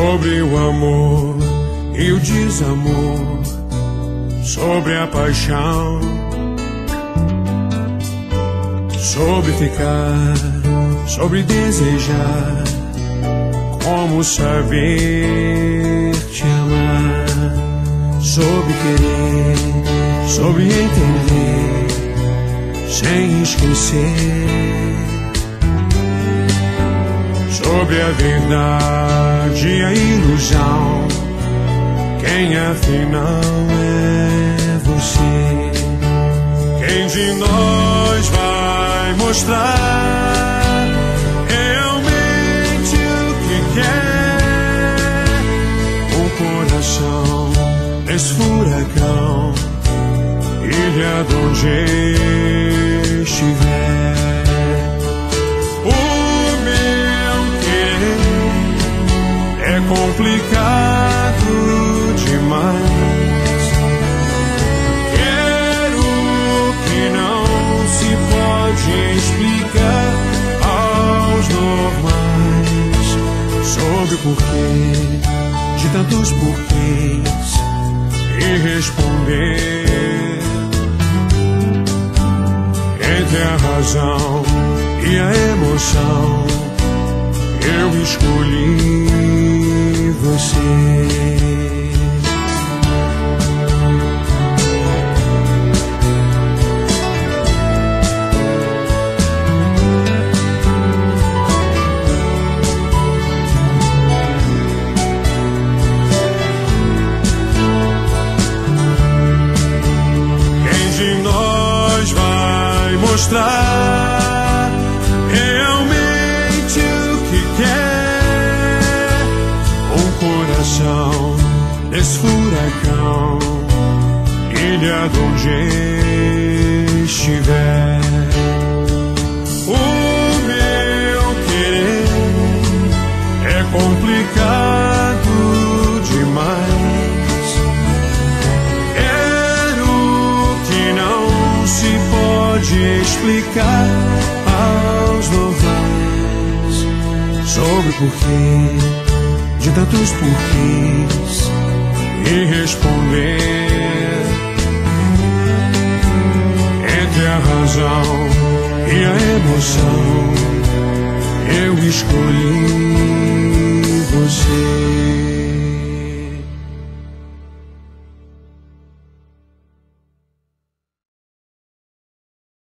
sobre o amor e o desamor, sobre a paixão, sobre ficar, sobre desejar, como saber te amar, sobre querer, sobre entender, sem esquecer, sobre a verdade e a ilusão, quem afinal é você? Quem de nós vai mostrar realmente o que quer? O coração desse furacão, ilha de onde estiver. É complicado demais. Quero que não se pode explicar aos normais, sobre o porquê de tantos porquês, e responder entre a razão e a emoção. Eu escolhi você. Quem de nós vai mostrar realmente o que quer? Um coração desse furacão, ilha de onde estiver. O meu querer é complicado demais. Quero que não se pode explicar aos novais, sobre o porquê de tantos porquês, e responder entre a razão e a emoção. Eu escolhi